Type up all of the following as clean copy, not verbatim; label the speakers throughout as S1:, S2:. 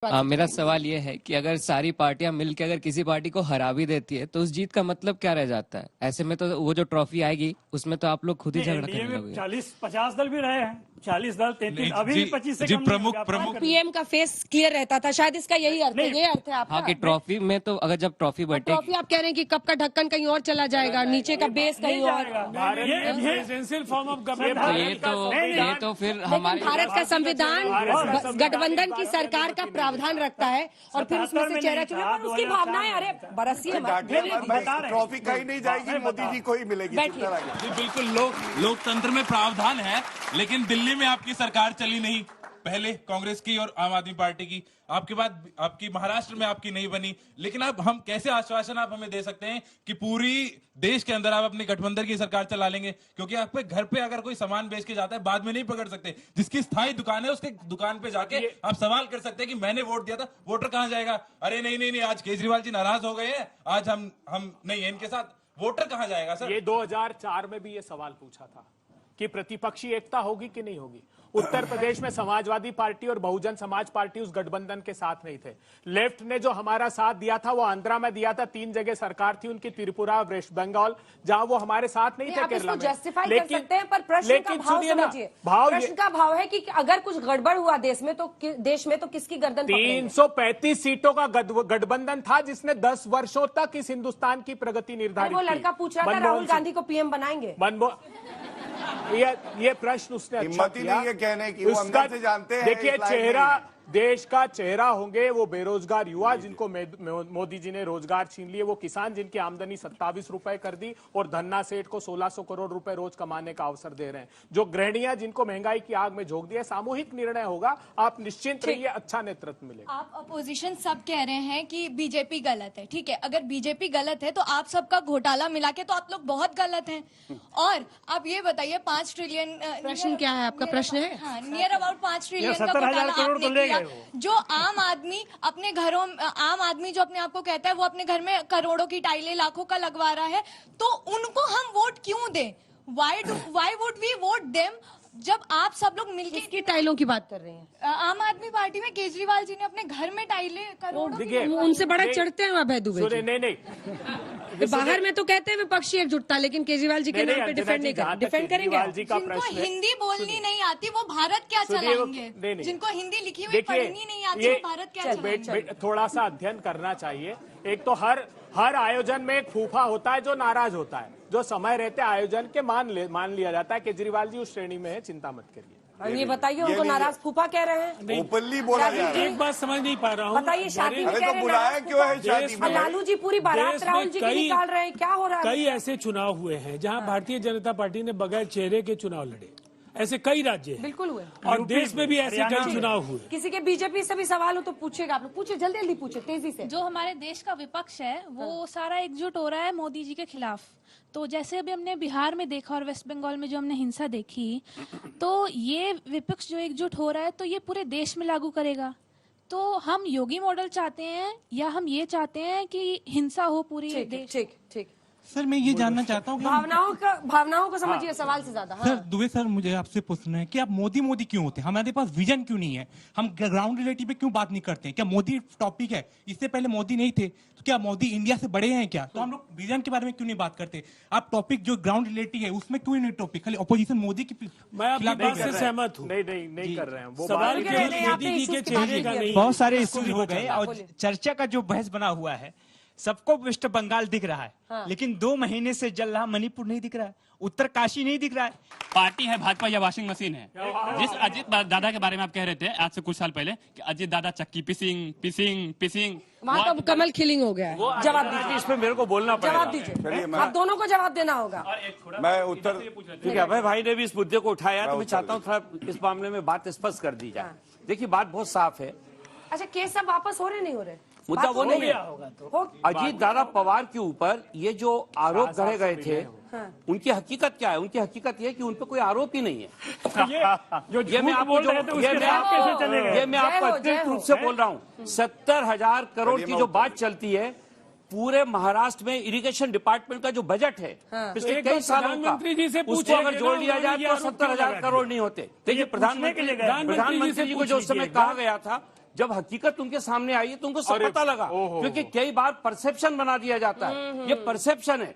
S1: मेरा सवाल ये है कि अगर सारी पार्टियां मिलकर अगर किसी पार्टी को हरा भी देती है तो उस जीत का मतलब क्या रह जाता है? ऐसे में तो वो जो ट्रॉफी आएगी उसमें तो आप लोग खुद ही झगड़ा करने लगोगे।
S2: 40-50 दल भी रहे हैं, 40 दल 33, अभी भी 25 से कम
S3: प्रमुख
S4: पीएम का फेस क्लियर रहता था, शायद इसका यही अर्थ है। ये अर्थ है आपका?
S1: हाँ, कि ट्रॉफी में तो अगर जब ट्रॉफी बटेगी,
S4: ट्रॉफी आप कह रहे हैं कि कप का ढक्कन कहीं और चला जाएगा, नीचे का बेस कहीं और।
S2: प्रेसिडेंशियल फॉर्म ऑफ
S1: ये तो फिर हमारे
S4: भारत का संविधान गठबंधन की सरकार का प्रावधान रखता है और फिर उसमें से चेहरा चुना, उसकी भावनाएं। अरे बरसिए
S3: ट्रॉफी कहीं नहीं जाएगी, मोदी जी को ही मिलेगी।
S5: जी बिल्कुल, लोकतंत्र में प्रावधान है, लेकिन दिल्ली में आपकी सरकार चली नहीं, पहले कांग्रेस की और आम आदमी पार्टी की, आपके बाद आपकी महाराष्ट्र में आपकी नहीं बनी। लेकिन अब हम कैसे आश्वासन आप हमें दे सकते हैं कि पूरी देश के अंदर आप अपनी गठबंधन की सरकार चला लेंगे? क्योंकि आपके घर पे अगर कोई सामान बेच के जाता है बाद में नहीं पकड़ सकते। जिसकी स्थायी दुकान है उसके दुकान पे जाके आप सवाल कर सकते हैं कि मैंने वोट दिया था, वोटर कहां जाएगा? अरे नहीं, आज केजरीवाल जी नाराज हो गए हैं, आज हम नहीं है इनके साथ, वोटर कहां जाएगा? सर,
S6: ये 2004 में भी ये सवाल पूछा था कि प्रतिपक्षी एकता होगी कि नहीं होगी। उत्तर प्रदेश में समाजवादी पार्टी और बहुजन समाज पार्टी उस गठबंधन के साथ नहीं थे। लेफ्ट ने जो हमारा साथ दिया था वो आंध्रा में दिया था, 3 जगह सरकार थी उनकी, त्रिपुरा, वेस्ट बंगाल, जहां वो हमारे साथ नहीं थे। केरला में
S4: जस्टिफाई कर सकते हैं, पर प्रश्न का भाव समझिए। प्रश्न का भाव है कि अगर कुछ गड़बड़ हुआ देश में तो किसकी गर्दन?
S6: 335 सीटों का गठबंधन था जिसने 10 वर्षों तक इस हिंदुस्तान की प्रगति निर्धारित की।
S4: वो लड़का पूछ रहा था राहुल गांधी को पीएम बनाएंगे।
S6: ये प्रश्न उसने अच्छा किया।
S3: ये कहने की वो अंदर से जानते हैं।
S6: देखिए, चेहरा देश का चेहरा होंगे वो बेरोजगार युवा जिनको मोदी जी ने रोजगार छीन लिए, वो किसान जिनकी आमदनी 27 रुपए कर दी और धन्ना सेठ को 1600 करोड़ रुपए रोज कमाने का अवसर दे रहे हैं, जो गृहिणियां जिनको महंगाई की आग में झोंक दिया। सामूहिक निर्णय होगा, आप निश्चिंत रहिए, अच्छा नेतृत्व मिलेगा।
S7: आप अपोजिशन सब कह रहे हैं कि बीजेपी गलत है, ठीक है, अगर बीजेपी गलत है तो आप सबका घोटाला मिला के तो आप लोग बहुत गलत हैं। और आप ये बताइए 5 ट्रिलियन
S4: प्रश्न क्या है आपका? प्रश्न है
S7: हाँ, नियर अबाउट 5 ट्रिलियन का घोटाला आपने किया। जो आम आदमी अपने घरों, आम आदमी जो अपने आप को कहता है वो अपने घर में करोड़ों की टाइलें लाखों का लगवा रहा है, तो उनको हम वोट क्यों दें? Why would we vote them जब आप सब लोग मिलके?
S4: किसकी टाइलों की बात कर रही हैं?
S7: आम आदमी पार्टी में केजरीवाल जी ने अपने घर में टाइलें करोड़ों की,
S4: उनसे बड़ा चढ़ते हैं अभय दुबे।
S6: नहीं,
S4: बाहर में तो कहते हैं विपक्षी एकजुटता, लेकिन केजरीवाल जी के नाम पे डिफेंड नहीं करेंगे। डिफेंड करेंगे।
S7: जिनको हिंदी बोलनी नहीं आती वो भारत क्या चलाएंगे? जिनको हिंदी लिखी हुई पढ़नी नहीं आती वो भारत क्या चलाएंगे?
S6: थोड़ा सा अध्ययन करना चाहिए। एक तो हर आयोजन में एक फूफा होता है जो नाराज होता है, जो समय रहते आयोजन के मान लिया जाता है। केजरीवाल जी उस श्रेणी में है, चिंता मत करिए।
S4: ये बताइए, उनको नाराज फूफा कह रहे हैं?
S3: ओपनली बोला जा रहा है।
S2: एक बात समझ नहीं पा रहा हूँ,
S4: बताइए, शादी में
S3: अरे
S4: कह
S3: तो
S4: रहे हैं
S3: बुलाया क्यों है शादी में?
S4: लालू जी पूरी बारात राहुल जी की निकाल रहे हैं, क्या हो रहा है?
S2: कई ऐसे चुनाव हुए हैं जहाँ भारतीय जनता पार्टी ने बगैर चेहरे के चुनाव लड़े, ऐसे कई राज्य हैं।
S4: बिल्कुल हुए,
S2: और देश में भी ऐसे कई चुनाव हुए।
S4: किसी के बीजेपी से भी सवाल हो तो पूछेगा, आप लोग पूछे, जल्दी जल्दी पूछे, तेजी से।
S8: जो हमारे देश का विपक्ष है वो सारा एकजुट हो रहा है मोदी जी के खिलाफ। तो जैसे अभी हमने बिहार में देखा और वेस्ट बंगाल में जो हमने हिंसा देखी, तो ये विपक्ष जो एकजुट हो रहा है तो ये पूरे देश में लागू करेगा। तो हम योगी मॉडल चाहते हैं या हम ये चाहते हैं कि हिंसा हो पूरी देश?
S4: ठीक।
S9: सर, मैं ये जानना चाहता हूँ
S4: भावनाओं को समझिए सवाल से ज्यादा।
S9: सर दुबे सर, मुझे आपसे पूछना है कि आप मोदी क्यों होते हैं? हमारे पास विजन क्यों नहीं है? हम ग्राउंड रियलिटी पे क्यों बात नहीं करते हैं? क्या मोदी टॉपिक है? इससे पहले मोदी नहीं थे तो क्या मोदी इंडिया से बड़े हैं क्या? तो हम लोग विजन के बारे में क्यों नहीं बात करते? आप टॉपिक जो ग्राउंड रियलिटी है उसमें क्यों नहीं टॉपिक? खाली अपोजिशन मोदी की।
S2: मैं आपकी बात से सहमत हूँ।
S6: नहीं कर रहे हैं वो
S2: सवाल
S6: मोदी
S2: जी के चेहरे का नहीं।
S10: बहुत सारे इश्यूज हो गए और चर्चा का जो बहस बना हुआ है, सबको वेस्ट बंगाल दिख रहा है। हाँ। लेकिन 2 महीने से जल रहा मणिपुर नहीं दिख रहा है, उत्तरकाशी नहीं दिख रहा है।
S11: पार्टी है भाजपा या वॉशिंग मशीन है? जिस अजीत दादा के बारे में आप कह रहे थे आज से कुछ साल पहले कि अजीत दादा चक्की पिसिंग
S4: वहाँ तो कमल खिलिंग हो गया है। जवाब दीजिए,
S6: इसमें मेरे को बोलना पड़ेगा।
S4: जवाब दीजिए, आप दोनों को जवाब देना होगा।
S3: मैं उत्तर,
S12: ठीक है, अभय भाई ने भी इस मुद्दे को उठाया तो मैं चाहता हूँ थोड़ा इस मामले में बात स्पष्ट कर दी जाए। देखिए, बात बहुत साफ है।
S4: अच्छा, केस सब वापस हो रहे नहीं हो रहे?
S12: मुद्दा वो नहीं है। अजीत दादा पवार के ऊपर ये जो आरोप गढ़े गए थे, उनकी हकीकत क्या है? उनकी हकीकत ये कि उन पर कोई आरोप ही नहीं है। ये मैं आपको अतिरिक्त रूप से बोल रहा हूँ। 70,000 करोड़ की जो बात चलती है, पूरे महाराष्ट्र में इरिगेशन डिपार्टमेंट का जो बजट है पिछले कई सालों का, उसको अगर जोड़ लिया जाए तो 70,000 करोड़ नहीं होते। देखिए, प्रधानमंत्री जी को जो उस समय कहा गया था, जब हकीकत उनके सामने आई है तो उनको सब पता लगा, क्योंकि कई बार परसेप्शन बना दिया जाता है। ये परसेप्शन है।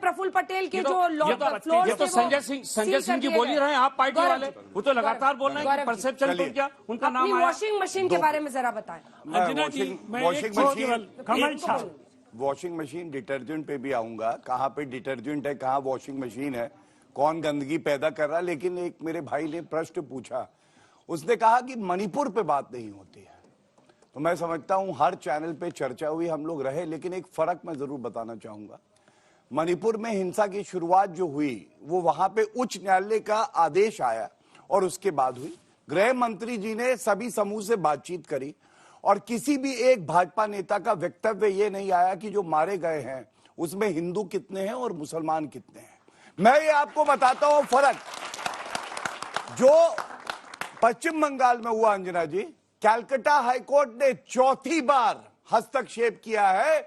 S2: प्रफुल्ल
S4: पटेल के जो
S12: ये तो संजय सिंह जी बोल ही रहे हैं, आप पार्टी वाले, वो तो लगातार बोल रहे हैं कि परसेप्शन तो क्या उनका नाम आया।
S4: वॉशिंग मशीन के बारे में जरा बताएं।
S3: वॉशिंग मशीन डिटर्जेंट पे भी आऊंगा, कहाँ पे डिटर्जेंट है, कहाँ वॉशिंग मशीन है, कौन गंदगी पैदा कर रहा है। लेकिन एक मेरे भाई ने प्रश्न पूछा, उसने कहा कि मणिपुर पे बात नहीं होती है। तो मैं समझता हूं हर चैनल पे चर्चा हुई, हम लोग रहे, लेकिन एक फर्क मैं जरूर बताना चाहूंगा। मणिपुर में हिंसा की शुरुआत जो हुई वो वहां पे उच्च न्यायालय का आदेश आया और उसके बाद हुई। गृह मंत्री जी ने सभी समूह से बातचीत करी और किसी भी एक भाजपा नेता का वक्तव्य ये नहीं आया कि जो मारे गए हैं उसमें हिंदू कितने हैं और मुसलमान कितने हैं। मैं ये आपको बताता हूं फर्क जो पश्चिम बंगाल में हुआ। अंजना जी, कैलकाटा हाईकोर्ट ने चौथी बार हस्तक्षेप किया है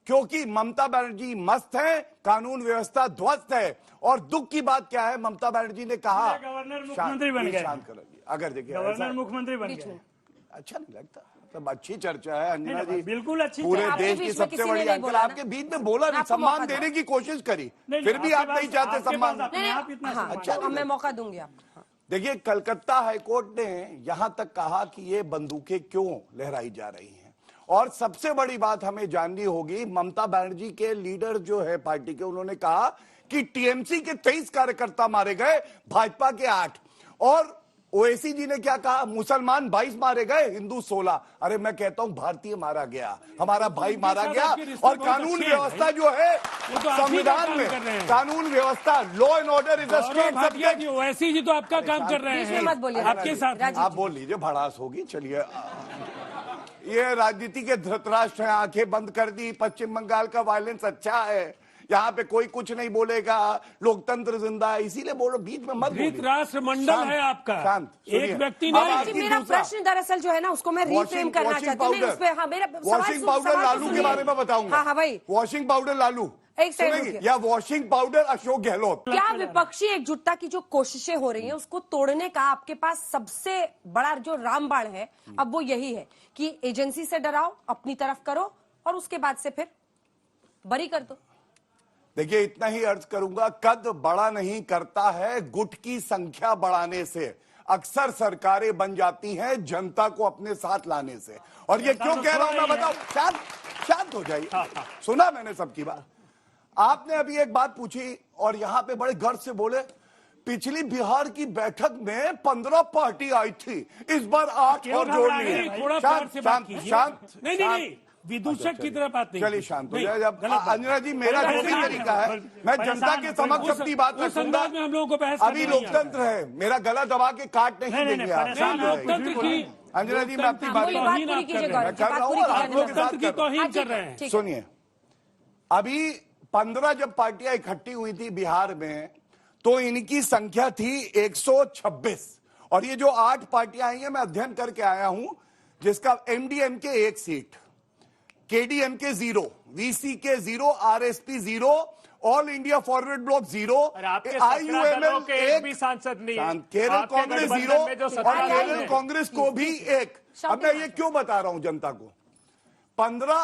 S3: क्योंकि ममता बनर्जी मस्त है, कानून व्यवस्था ध्वस्त है। और दुख की बात क्या है, ममता बनर्जी ने कहा
S13: गवर्नर मुख्यमंत्री बन गए।
S3: शांत करो। अगर देखिए
S13: गवर्नर मुख्यमंत्री बन गए,
S3: अच्छा नहीं लगता, तब अच्छी चर्चा है अंजना जी,
S13: बिल्कुल अच्छी।
S3: पूरे देश की सबसे बड़ी अंकल आपके बीच में बोला नहीं, सम्मान देने की कोशिश करी, फिर भी आप नहीं चाहते सम्मान।
S4: अच्छा, मैं मौका दूंगी आपको।
S3: देखिए, कलकत्ता हाईकोर्ट ने यहां तक कहा कि ये बंदूकें क्यों लहराई जा रही हैं। और सबसे बड़ी बात हमें जाननी होगी, ममता बनर्जी के लीडर जो है पार्टी के, उन्होंने कहा कि टीएमसी के 23 कार्यकर्ता मारे गए, भाजपा के 8। और ओवैसी जी ने क्या कहा, मुसलमान 22 मारे गए, हिंदू 16। अरे मैं कहता हूं भारतीय मारा गया, हमारा भाई मारा गया। और कानून व्यवस्था जो है संविधान में, कानून व्यवस्था, law and order is a state subject.
S2: Owaisi ji तो आपका काम कर रहे हैं,
S4: मत बोलिए,
S2: आपके साथ
S3: आप बोल लीजिए, भड़ास होगी। चलिए, ये राजनीति के धृतराष्ट्र हैं, आंखें बंद कर दी। पश्चिम बंगाल का वायलेंस अच्छा है, यहाँ पे कोई कुछ नहीं बोलेगा, लोकतंत्र जिंदा है, इसीलिए बोलो, बीच में मत बोलिए।
S2: राष्ट्र मंडल है आपका,
S3: शांत,
S2: एक व्यक्ति
S4: मेरा प्रश्न दरअसल जो है ना उसको मैं रिफ्रेम करना चाहती हूँ।
S3: वॉशिंग पाउडर लालू के बारे में बताऊंगा।
S4: हाँ भाई,
S3: वॉशिंग पाउडर लालू या वॉशिंग पाउडर अशोक गहलोत।
S4: क्या विपक्षी एकजुटता की जो कोशिशें हो रही हैं उसको तोड़ने का आपके पास सबसे बड़ा जो रामबाण है अब वो यही है कि एजेंसी से डराओ, अपनी तरफ करो और उसके बाद से फिर बरी कर दो।
S3: देखिए, इतना ही अर्ज करूंगा, कद बड़ा नहीं करता है गुट की संख्या बढ़ाने से। अक्सर सरकारें बन जाती हैं जनता को अपने साथ लाने से। और ये क्यों कह रहा हूं मैं बताऊं, शांत हो जाइए। सुना मैंने सबकी बात। आपने अभी एक बात पूछी और यहां पे बड़े गर्व से बोले, पिछली बिहार की बैठक में 15 पार्टी आई थी, इस बार 8 और जोड़ लिए। शांत,
S2: नहीं, विदूषक की तरह बात नहीं।
S3: चलिए शांत हो जाए। जब अंजना जी, मेरा जो भी तरीका है, मैं जनता के समक्ष अपनी बात रखूंगा।
S2: हम लोगों को बहस
S3: अभी लोकतंत्र है, मेरा गला दबा के काट नहीं देंगे आप।
S2: लोकतंत्र की
S3: अंजना जी, मैं अपनी बात कर रहा हूँ और आप लोग के साथ कर रहे हैं। सुनिए, अभी 15 जब पार्टियां इकट्ठी हुई थी बिहार में तो इनकी संख्या थी 126। और ये जो 8 पार्टियां आई हैं, मैं अध्ययन करके आया हूं, जिसका MDMK 1 seat, KDMK 0, VCK 0, RSP 0, All India Forward Bloc 0,
S6: IUML एक भी सांसद नहीं,
S3: केरल कांग्रेस 0 और केरल कांग्रेस को भी 1। अब मैं ये क्यों बता रहा हूं जनता को, 15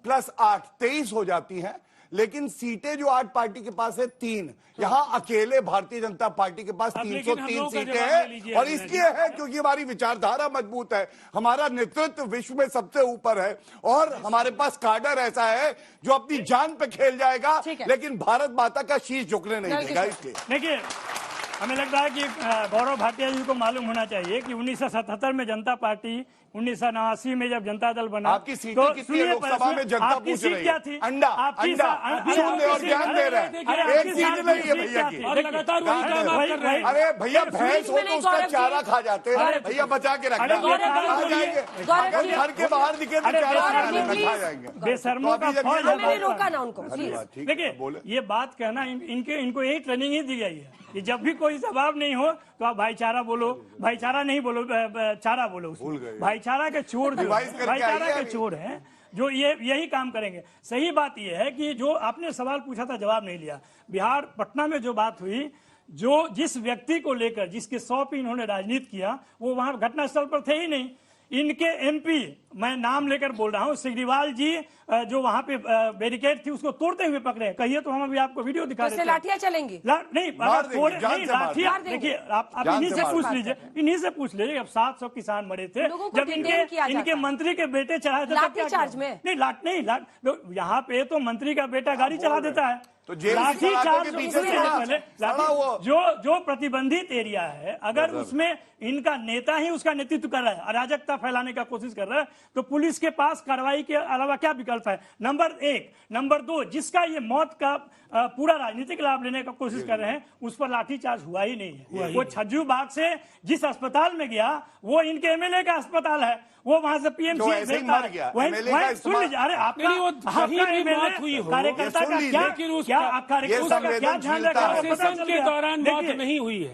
S3: + 8 23 हो जाती हैं, लेकिन सीटें जो 8 पार्टी के पास है 3, यहां अकेले भारतीय जनता पार्टी के पास 303 सीटें हैं। और इसलिए है क्योंकि हमारी विचारधारा मजबूत है, हमारा नेतृत्व विश्व में सबसे ऊपर है और हमारे पास काडर ऐसा है जो अपनी जान पे खेल जाएगा, लेकिन भारत माता का शीश झुकने नहीं देगा। इसलिए
S13: देखिए, हमें लगता है कि गौरव भाटिया जी को मालूम होना चाहिए कि 1977 में जनता पार्टी, 1989 में जब जनता दल बना,
S3: आपकी सीटें कितनी लोकसभा में जनता पूछ रही है?
S13: क्या थी?
S3: अंडा शून्य और ज्ञान दे रहे हैं। एक सीट नहीं है भैया की।
S2: लगातार वही काम आप कर रहे हैं।
S3: अरे भैया, भैंस हो तो उसका चारा खा जाते हैं भैया, बचा के रखना। आ जाएंगे, अगर घर के बाहर दिखे तो चारा खा जाएंगे।
S13: बेशर्मों का फौज
S4: रोका ना उनको।
S13: देखिए, ये बात कहना, इनको यही ट्रेनिंग ही दी गई है कि जब भी कोई जवाब नहीं हो तो आप भाईचारा बोलो, भाईचारा नहीं बोलो, चारा बोलो। भाईचारा के चोर जो भाईचारा के चोर हैं, जो ये यही काम करेंगे। सही बात ये है कि जो आपने सवाल पूछा था जवाब नहीं लिया। बिहार पटना में जो बात हुई जो जिस व्यक्ति को लेकर जिसके 100 पे इन्होंने राजनीति किया वो वहां घटनास्थल पर थे ही नहीं। इनके एमपी, मैं नाम लेकर बोल रहा हूं, सिग्रीवाल जी जो वहां पे बैरिकेड थी उसको तोड़ते हुए पकड़े। कहिए तो हम अभी आपको वीडियो दिखा रहे थे।
S4: लाठियां चलेंगी?
S13: नहीं, लाठियां देखिए आप इन्हीं से पूछ लीजिए, इन्हीं से पूछ लीजिए। अब 700 किसान मरे थे जब इनके मंत्री के बेटे चढ़ाए थे।
S4: लाठी चार्ज में
S13: नहीं, यहाँ पे तो मंत्री का बेटा गाड़ी चला देता है
S3: तो
S13: लाठी चार्ज पहले जो प्रतिबंधित एरिया है, अगर उसमें इनका नेता ही उसका नेतृत्व कर रहा है, अराजकता फैलाने का कोशिश कर रहा है, तो पुलिस के पास कार्रवाई के अलावा क्या विकल्प है? नंबर 1। नंबर 2, जिसका ये मौत का पूरा राजनीतिक लाभ लेने का कोशिश कर रहे हैं उस पर लाठीचार्ज हुआ ही नहीं है। वो छज्जू बाग से जिस अस्पताल में गया वो इनके एमएलए का अस्पताल है, वो वहां से पीएमसी
S3: सुन लीजिए,
S13: अरे आपका एमएलए कार्यकर्ता का क्या आपका क्या ध्यान रखा
S2: के दौरान मौत नहीं हुई है?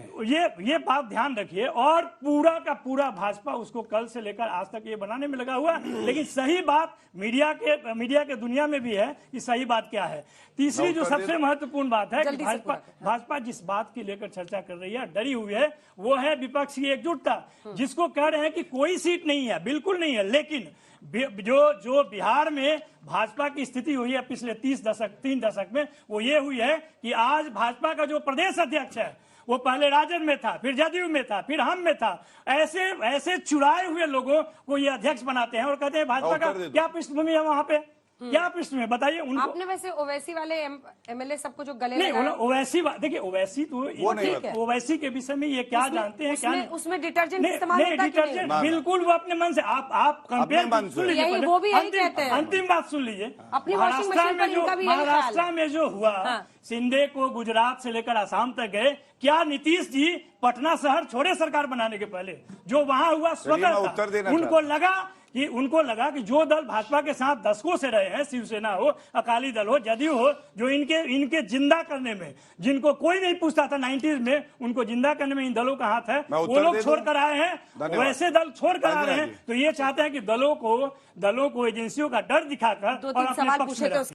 S13: ये बात ध्यान रखिए। और पूरा का पूरा भाजपा उसको कल से लेकर आज तक ये बनाने में लगा हुआ। लेकिन सही बात मीडिया के दुनिया में भी है कि सही बात क्या है। तीसरी जो सबसे महत्वपूर्ण बात है कि भाजपा जिस बात की लेकर चर्चा कर रही है, डरी हुई है, वो है विपक्ष की एकजुटता, जिसको कह रहे हैं कि कोई सीट नहीं है, बिल्कुल नहीं है। लेकिन जो बिहार में भाजपा की स्थिति हुई है पिछले 3 दशक में, वो ये हुई है कि आज भाजपा का जो प्रदेश अध्यक्ष है वो पहले राजद में था, फिर जदयू में था, फिर हम में था। ऐसे चुराए हुए लोगों को ये अध्यक्ष बनाते हैं और कहते हैं भाजपा का क्या पृष्ठभूमि है वहां पे, क्या पृष्ठभूमि बताइए उनको।
S4: आपने वैसे ओवैसी वाले एमएलए सबको जो गले
S13: नहीं, ओवैसी देखिए, ओवैसी तो ओवैसी के विषय में ये क्या जानते हैं, क्या
S4: उसमें डिटर्जेंट इस्तेमाल होता है?
S13: डिटर्जेंट बिल्कुल वो अपने मन से आप कंपेयर सुन लीजिए,
S4: वो भी यही कहते हैं।
S13: अंतिम बात सुन लीजिए,
S4: अपनी वॉशिंग मशीन पर इनका भी यही ख्याल है।
S13: महाराष्ट्र में जो हुआ, शिंदे को गुजरात से लेकर आसाम तक गए, क्या नीतीश जी पटना शहर छोड़े सरकार बनाने के पहले जो वहां हुआ स्वतंत्र, उनको लगा कि जो दल भाजपा के साथ दशकों से रहे हैं, शिवसेना हो, अकाली दल हो, जदयू हो, जो इनके जिंदा करने में जिनको कोई नहीं पूछता था 90s में, उनको जिंदा करने में इन दलों का हाथ है, वो लोग छोड़कर आए हैं, वैसे दल छोड़कर आ रहे हैं। तो ये चाहते हैं कि दलों को एजेंसियों का डर दिखाकर और अपने पक्ष में